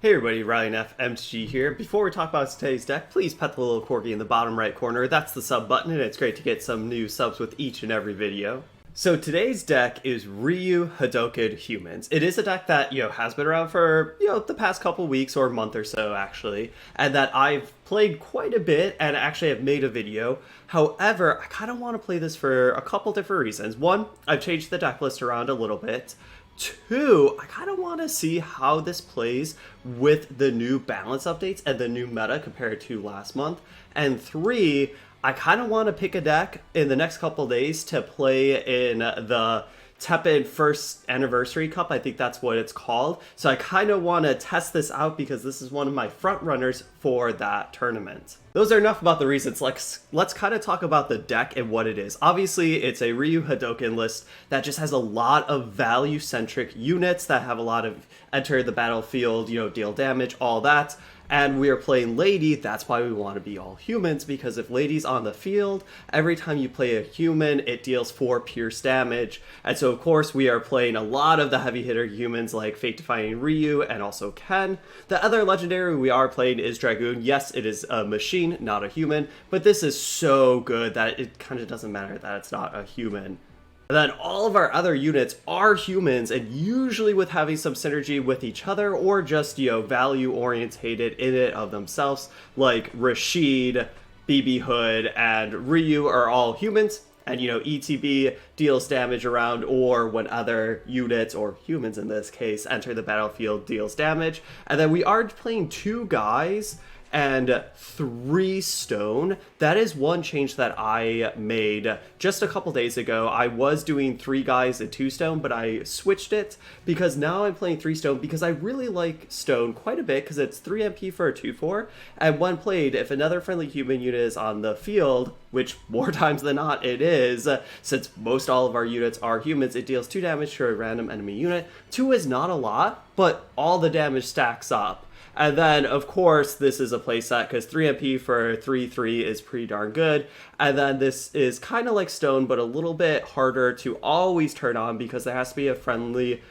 Hey everybody, Ryan FMG here. Before we talk about today's deck, please pet the little corgi in the bottom right corner. That's the sub button, and it's great to get some new subs with each and every video. So today's deck is Ryu Hadoken Humans. It is a deck that, has been around for, the past couple weeks or month or so, actually, and that I've played quite a bit and actually have made a video. However, I kind of want to play this for a couple different reasons. One, I've changed the deck list around a little bit. Two, I kind of want to see how this plays with the new balance updates and the new meta compared to last month. And three, I kind of want to pick a deck in the next couple days to play in the Teppen first anniversary cup. I think that's what it's called. So I kind of want to test this out because this is one of my front runners for that tournament. Those are enough about the reasons. Let's kind of talk about the deck and what it is. Obviously, it's a Ryu Hadoken list that just has a lot of value-centric units that have a lot of enter the battlefield, deal damage, all that. And we are playing Lady. That's why we want to be all humans, because if Lady's on the field, every time you play a human, it deals 4 pierce damage. And so, of course, we are playing a lot of the heavy hitter humans like Fate-Defying Ryu and also Ken. The other legendary we are playing is Dragoon. Yes, it is a machine, not a human, but this is so good that it kind of doesn't matter that it's not a human. And then all of our other units are humans, and usually with having some synergy with each other or just, value orientated in it of themselves, like Rashid, BB Hood, and Ryu are all humans. And, ETB deals damage around, or when other units, or humans in this case, enter the battlefield, deals damage. And then we are playing 2 guys and 3 stone. That is one change that I made just a couple days ago. I was doing 3 guys and 2 stone, but I switched it because now I'm playing 3 stone because I really like stone quite a bit because it's 3 MP for a 2/4. And when played, if another friendly human unit is on the field, which more times than not it is, since most all of our units are humans, it deals 2 damage to a random enemy unit. 2 is not a lot, but all the damage stacks up. And then, of course, this is a playset because 3 MP for 3/3 is pretty darn good. And then this is kind of like stone, but a little bit harder to always turn on because there has to be a friendly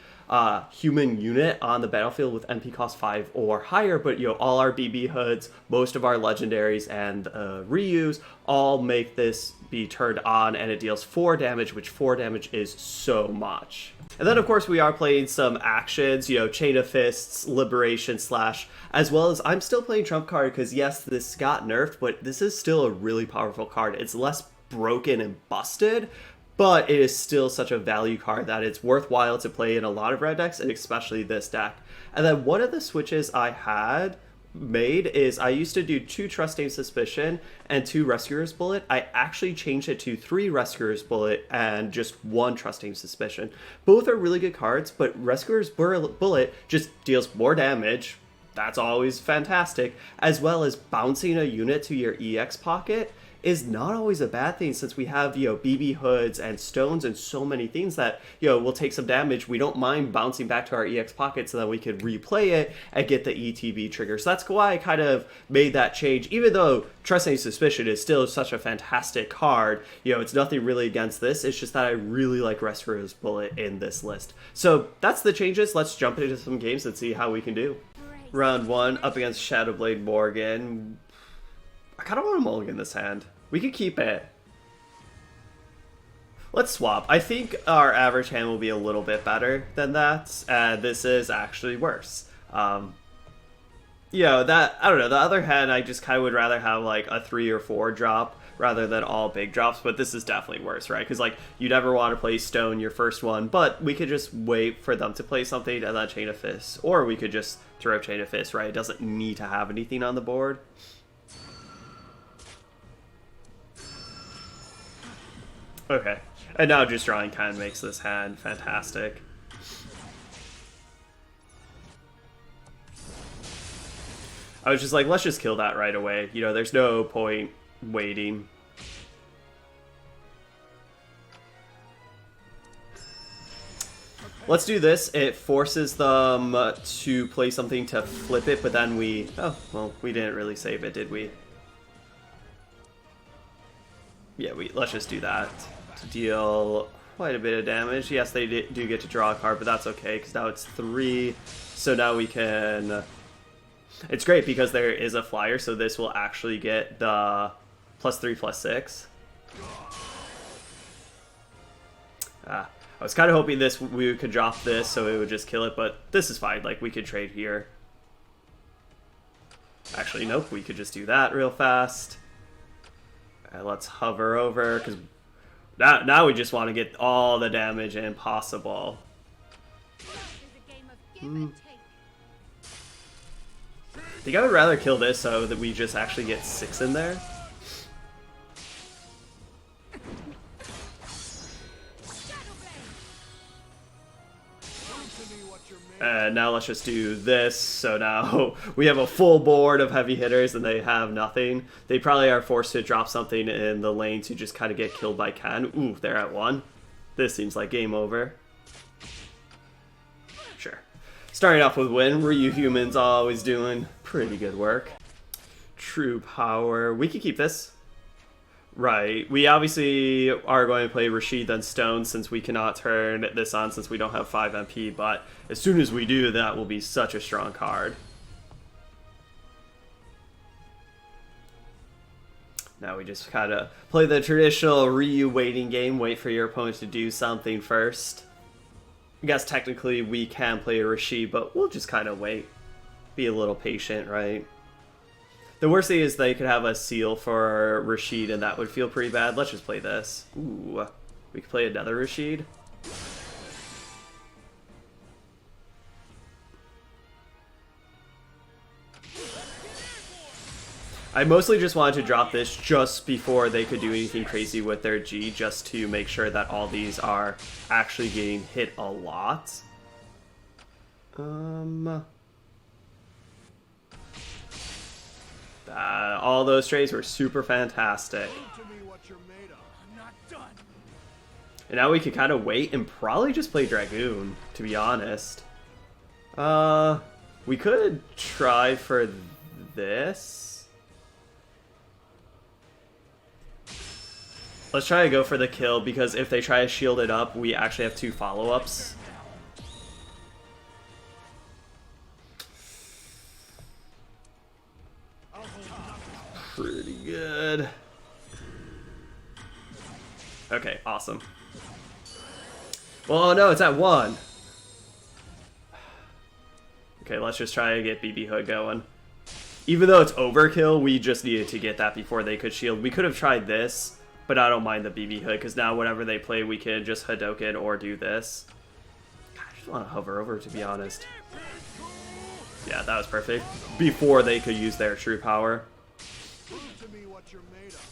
human unit on the battlefield with MP cost 5 or higher. But, all our BB Hoods, most of our legendaries, and Ryus all make this be turned on, and it deals 4 damage, which 4 damage is so much. And then, of course, we are playing some actions, Chain of Fists, Liberation Slash, as well as I'm still playing Trump card because, yes, this got nerfed, but this is still a really powerful card. It's less broken and busted, but it is still such a value card that it's worthwhile to play in a lot of red decks, and especially this deck. And then one of the switches I had made is I used to do 2 Trusting Suspicion and 2 Rescuer's Bullet. I actually changed it to 3 Rescuer's Bullet and just 1 Trusting Suspicion. Both are really good cards, but Rescuer's Bullet just deals more damage. That's always fantastic, as well as bouncing a unit to your EX pocket is not always a bad thing since we have, BB Hoods and stones and so many things that, will take some damage. We don't mind bouncing back to our EX pocket so that we could replay it and get the ETB trigger. So that's why I kind of made that change, even though Trusting Suspicion is still such a fantastic card. It's nothing really against this. It's just that I really like Rescuer's Bullet in this list. So that's the changes. Let's jump into some games and see how we can do. Round 1 up against Shadowblade Morgan. I kind of want to mulligan this hand. We could keep it. Let's swap. I think our average hand will be a little bit better than that, and this is actually worse. I don't know, the other hand I just kind of would rather have like a 3 or 4 drop rather than all big drops, but this is definitely worse, right? Because you never want to play stone your first one, but we could just wait for them to play something and then Chain of Fists, or we could just throw Chain of Fists, right? It doesn't need to have anything on the board. Okay, and now just drawing kind of makes this hand fantastic. I was just like, let's just kill that right away. There's no point waiting. Let's do this. It forces them to play something to flip it, but then we didn't really save it, did we? Yeah, let's just do that to deal quite a bit of damage. Yes, they do get to draw a card, but that's okay, because now it's 3. So now we can It's great because there is a flyer, so this will actually get the +3/+6. I was kind of hoping we could drop this so it would just kill it, but this is fine. Like, we could trade here. Actually, nope, we could just do that real fast. Let's hover over, because now we just want to get all the damage in possible. I think I would rather kill this so that we just actually get 6 in there. And now let's just do this. So now we have a full board of heavy hitters and they have nothing. They probably are forced to drop something in the lane to just kind of get killed by Ken. Ooh, they're at 1. This seems like game over. Sure. Starting off with win. Ryu Human's always doing pretty good work. True power. We could keep this. Right. We obviously are going to play Rashid then Stone since we cannot turn this on since we don't have 5 MP, but as soon as we do, that will be such a strong card. Now we just kind of play the traditional Ryu waiting game, wait for your opponent to do something first. I guess technically we can play Rashid, but we'll just kind of wait. Be a little patient, right? The worst thing is they could have a seal for Rashid, and that would feel pretty bad. Let's just play this. Ooh, we could play another Rashid. I mostly just wanted to drop this just before they could do anything crazy with their G, just to make sure that all these are actually getting hit a lot. All those trades were super fantastic. And now we could kind of wait and probably just play Dragoon, to be honest. We could try for this. Let's try to go for the kill, because if they try to shield it up, we actually have 2 follow-ups. Pretty good. Okay, awesome. Well, oh no, it's at 1. Okay, let's just try to get BB Hood going. Even though it's overkill, we just needed to get that before they could shield. We could have tried this, but I don't mind the BB Hood, because now whenever they play, we can just Hadoken or do this. I just want to hover over, to be honest. Yeah, that was perfect. Before they could use their true power.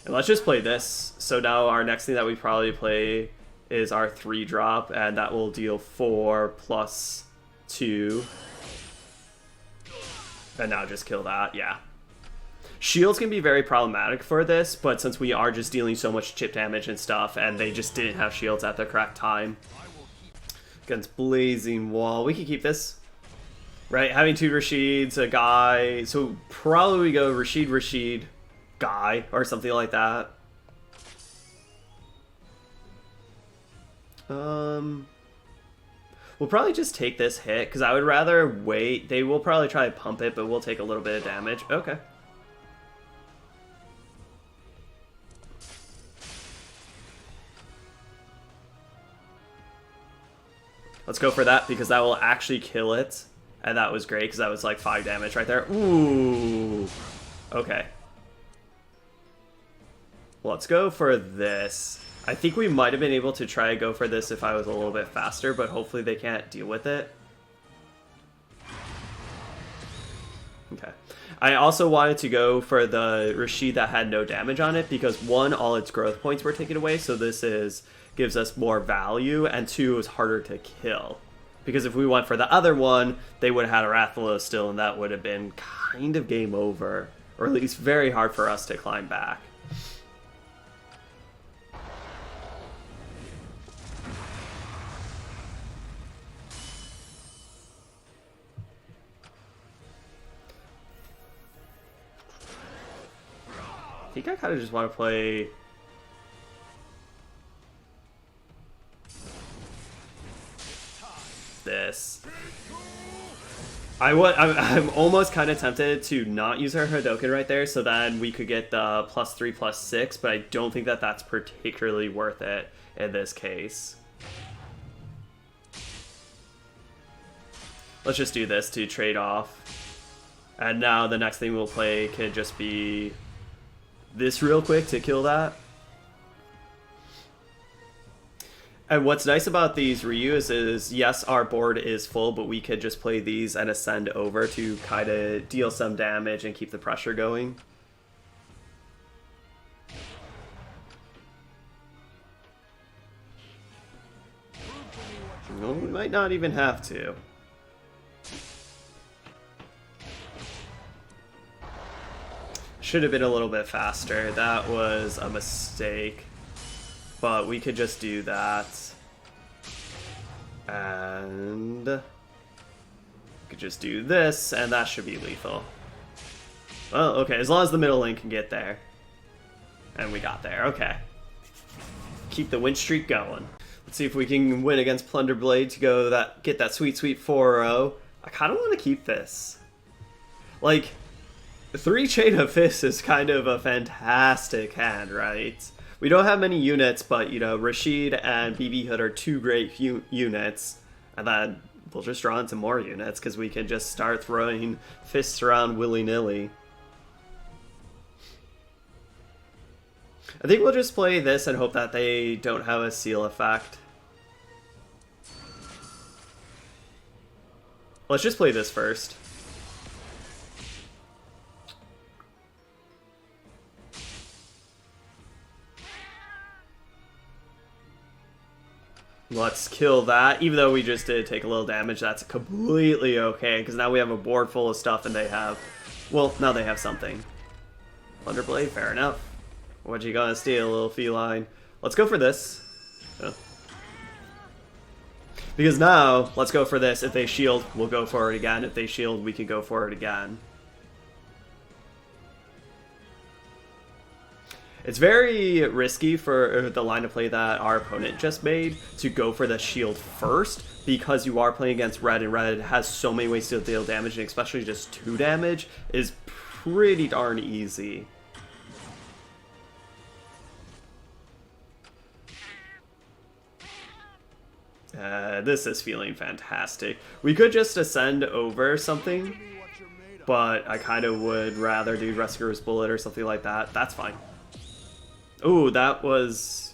And let's just play this. So now our next thing that we probably play is our 3-drop, and that will deal 4 plus 2. And now just kill that, yeah. Shields can be very problematic for this, but since we are just dealing so much chip damage and stuff, and they just didn't have shields at the correct time. Against Blazing Wall, we can keep this. Right, having 2 Rashids, a Guy, so probably we go Rashid, Guy, or something like that. We'll probably just take this hit, because I would rather wait. They will probably try to pump it, but we'll take a little bit of damage. Okay. Let's go for that, because that will actually kill it. And that was great, because that was like 5 damage right there. Ooh. Okay. Let's go for this. I think we might have been able to try to go for this if I was a little bit faster, but hopefully they can't deal with it. Okay. I also wanted to go for the Rashid that had no damage on it, because 1, all its growth points were taken away, so this gives us more value, and 2, is harder to kill. Because if we went for the other one, they would have had a Rathalos still, and that would have been kind of game over. Or at least very hard for us to climb back. I think I kind of just want to play... this. I'm almost kind of tempted to not use our Hadoken right there, so then we could get the +3/+6, but I don't think that that's particularly worth it in this case. Let's just do this to trade off. And now the next thing we'll play could just be this real quick to kill that. And what's nice about these Ryus is, yes, our board is full, but we could just play these and ascend over to kind of deal some damage and keep the pressure going. Well, we might not even have to. Should have been a little bit faster. That was a mistake. But we could just do that. And we could just do this, and that should be lethal. Well, okay, as long as the middle lane can get there. And we got there, okay. Keep the win streak going. Let's see if we can win against Plunderblade to go get that sweet, sweet 4-0. I kind of want to keep this. Like, 3 Chain of Fists is kind of a fantastic hand, right? We don't have many units, but, you know, Rashid and BB Hood are 2 great units. And then we'll just draw into more units, because we can just start throwing fists around willy-nilly. I think we'll just play this and hope that they don't have a seal effect. Let's just play this first. Let's kill that. Even though we just did take a little damage, that's completely okay, because now we have a board full of stuff and they have... Well, now they have something. Thunderblade, fair enough. What you gonna steal, little feline? Let's go for this. Oh. Because now, let's go for this. If they shield, we'll go for it again. If they shield, we can go for it again. It's very risky for the line of play that our opponent just made to go for the shield first, because you are playing against red, and red has so many ways to deal damage, and especially just 2 damage is pretty darn easy. This is feeling fantastic. We could just ascend over something, but I kind of would rather do Rescuer's Bullet or something like that. That's fine. Ooh, that was...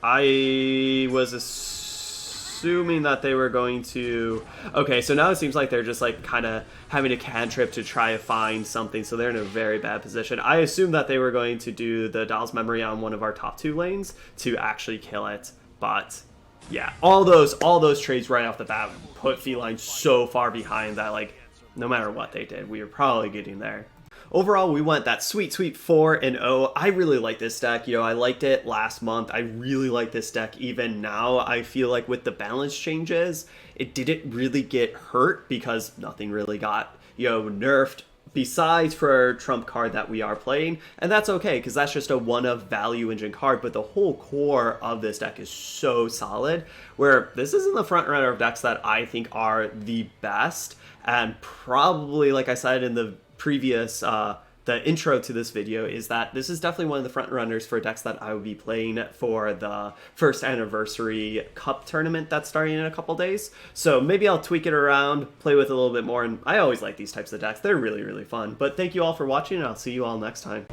I was assuming that they were going to... Okay, so now it seems like they're just like kind of having a cantrip to try to find something, so they're in a very bad position. I assumed that they were going to do the Doll's Memory on one of our top 2 lanes to actually kill it, but... Yeah, all those trades right off the bat put Feline so far behind that, like, no matter what they did, we were probably getting there. Overall, we went that sweet, sweet 4-0. I really like this deck. You know, I liked it last month. I really like this deck even now. I feel like with the balance changes, it didn't really get hurt because nothing really got, you know, nerfed besides for our trump card that we are playing. And that's okay, because that's just a one-of value engine card, but the whole core of this deck is so solid, where this isn't the front runner of decks that I think are the best. And probably, like I said in the previous, the intro to this video, is that this is definitely one of the front runners for decks that I will be playing for the first anniversary cup tournament that's starting in a couple days. So maybe I'll tweak it around, play with it a little bit more, and I always like these types of decks. They're really, really fun. But thank you all for watching, and I'll see you all next time.